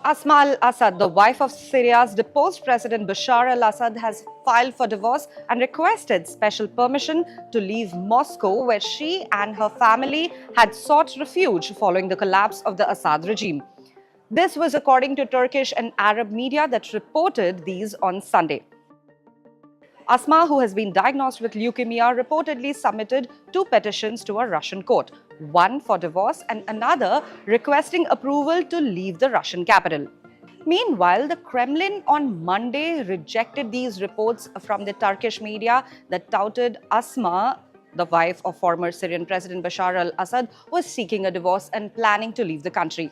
Asma al Assad, the wife of Syria's deposed President Bashar al Assad, has filed for divorce and requested special permission to leave Moscow, where she and her family had sought refuge following the collapse of the Assad regime. This was according to Turkish and Arab media that reported these on Sunday. Asma, who has been diagnosed with leukemia, reportedly submitted two petitions to a Russian court, one for divorce and another requesting approval to leave the Russian capital. Meanwhile, the Kremlin on Monday rejected these reports from the Turkish media that touted Asma, the wife of former Syrian President Bashar al Assad, was seeking a divorce and planning to leave the country.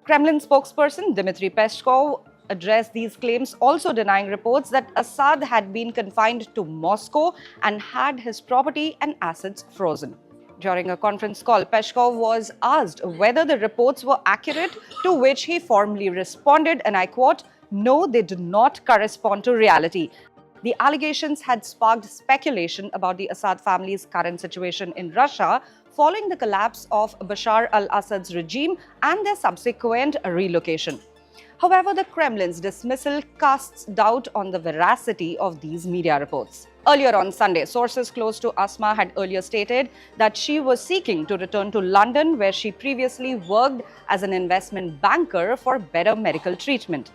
Kremlin spokesperson Dmitry Peskov addressed these claims, also denying reports that Assad had been confined to Moscow and had his property and assets frozen. During a conference call, Peskov was asked whether the reports were accurate, to which he formally responded, and I quote, "No, they do not correspond to reality." The allegations had sparked speculation about the Assad family's current situation in Russia following the collapse of Bashar al Assad's regime and their subsequent relocation. However, the Kremlin's dismissal casts doubt on the veracity of these media reports. Earlier on Sunday, sources close to Asma had earlier stated that she was seeking to return to London, where she previously worked as an investment banker for better medical treatment.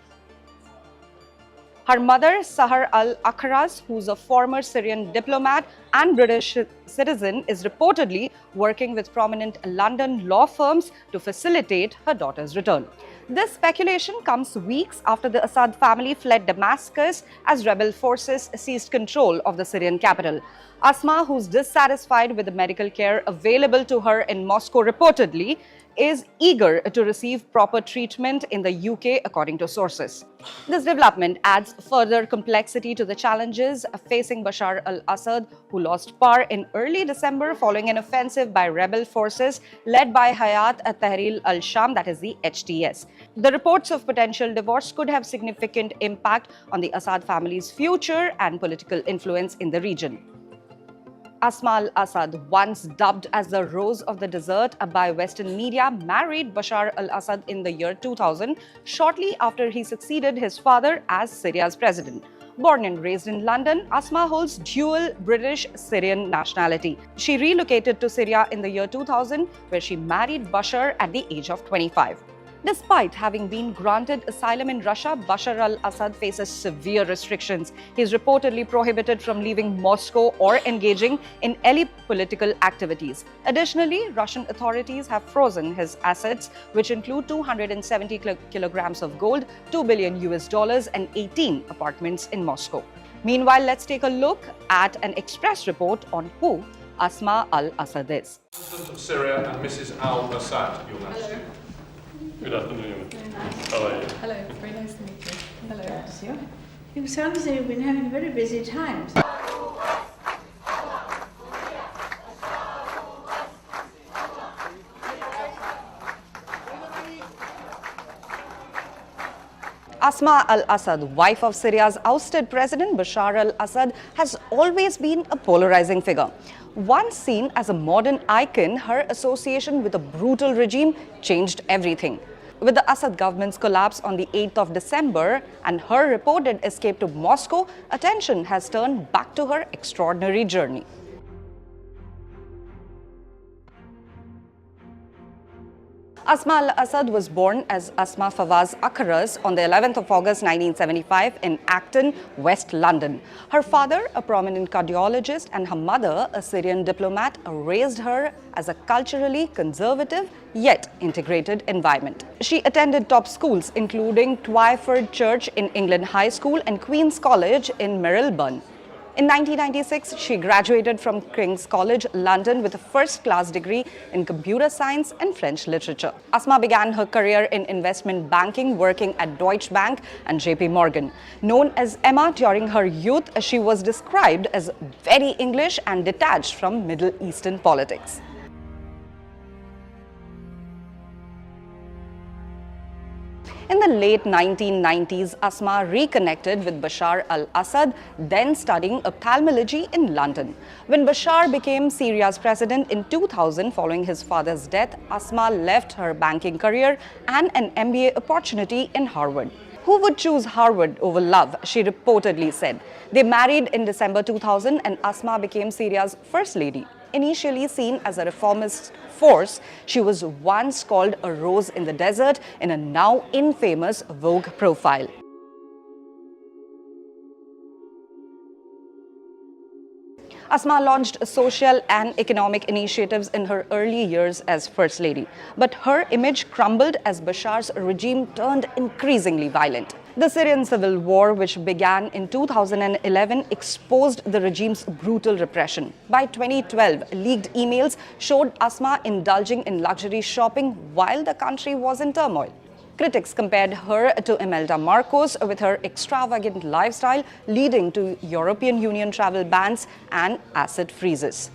Her mother, Sahar al-Akharaz, who's a former Syrian diplomat and British citizen, is reportedly working with prominent London law firms to facilitate her daughter's return. This speculation comes weeks after the Assad family fled Damascus as rebel forces seized control of the Syrian capital. Asma, who's dissatisfied with the medical care available to her in Moscow, reportedly is eager to receive proper treatment in the UK, according to sources. This development adds further complexity to the challenges facing Bashar al-Assad, who lost power in early December following an offensive by rebel forces led by Hayat Tahrir al-Sham, that is the HTS. The reports of potential divorce could have significant impact on the Assad family's future and political influence in the region. Asma al Assad, once dubbed as the Rose of the Desert by Western media, married Bashar al Assad in the year 2000, shortly after he succeeded his father as Syria's president. Born and raised in London, Asma holds dual British-Syrian nationality. She relocated to Syria in the year 2000, where she married Bashar at the age of 25. Despite having been granted asylum in Russia, Bashar al-Assad faces severe restrictions. He is reportedly prohibited from leaving Moscow or engaging in any political activities. Additionally, Russian authorities have frozen his assets, which include 270 kilograms of gold, $2 billion and 18 apartments in Moscow. Meanwhile, let's take a look at an Express report on who Asma al Assad is. President of Syria and Mrs. al Assad, Your Majesty. Hello. Good afternoon. Very nice. How are you? Hello, very nice to meet you. Hello. Bless you. You sound as though you've been having a very busy time. Asma al Assad, wife of Syria's ousted president Bashar al Assad, has always been a polarizing figure. Once seen as a modern icon, her association with a brutal regime changed everything. With the Assad government's collapse on the 8th of December and her reported escape to Moscow, attention has turned back to her extraordinary journey. Asma al Assad was born as Asma Fawaz Akharaz on the 11th of August 1975 in Acton, West London. Her father, a prominent cardiologist, and her mother, a Syrian diplomat, raised her as a culturally conservative yet integrated environment. She attended top schools including Twyford Church in England High School and Queen's College in Marylebone. In 1996, she graduated from King's College, London with a first-class degree in computer science and French literature. Asma began her career in investment banking, working at Deutsche Bank and JP Morgan. Known as Emma during her youth, she was described as very English and detached from Middle Eastern politics. In the late 1990s, Asma reconnected with Bashar al Assad, then studying ophthalmology in London. When Bashar became Syria's president in 2000 following his father's death, Asma left her banking career and an MBA opportunity in Harvard. Who would choose Harvard over love, she reportedly said. They married in December 2000 and Asma became Syria's first lady. Initially seen as a reformist force, she was once called a rose in the desert in a now infamous Vogue profile. Asma launched social and economic initiatives in her early years as First Lady. But her image crumbled as Bashar's regime turned increasingly violent. The Syrian civil war, which began in 2011, exposed the regime's brutal repression. By 2012, leaked emails showed Asma indulging in luxury shopping while the country was in turmoil. Critics compared her to Imelda Marcos with her extravagant lifestyle, leading to European Union travel bans and asset freezes.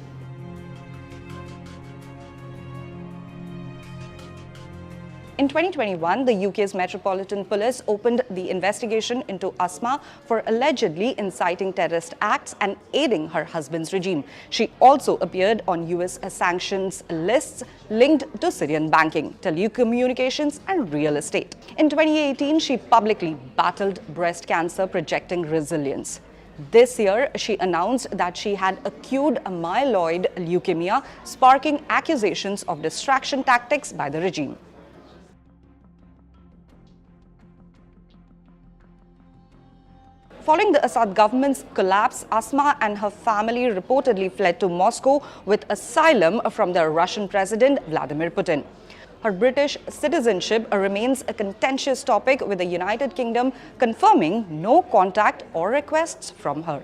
In 2021, the UK's Metropolitan Police opened the investigation into Asma for allegedly inciting terrorist acts and aiding her husband's regime. She also appeared on US sanctions lists linked to Syrian banking, telecommunications and real estate. In 2018, she publicly battled breast cancer, projecting resilience. This year, she announced that she had acute myeloid leukemia, sparking accusations of distraction tactics by the regime. Following the Assad government's collapse, Asma and her family reportedly fled to Moscow with asylum from the Russian President Vladimir Putin. Her British citizenship remains a contentious topic, with the United Kingdom confirming no contact or requests from her.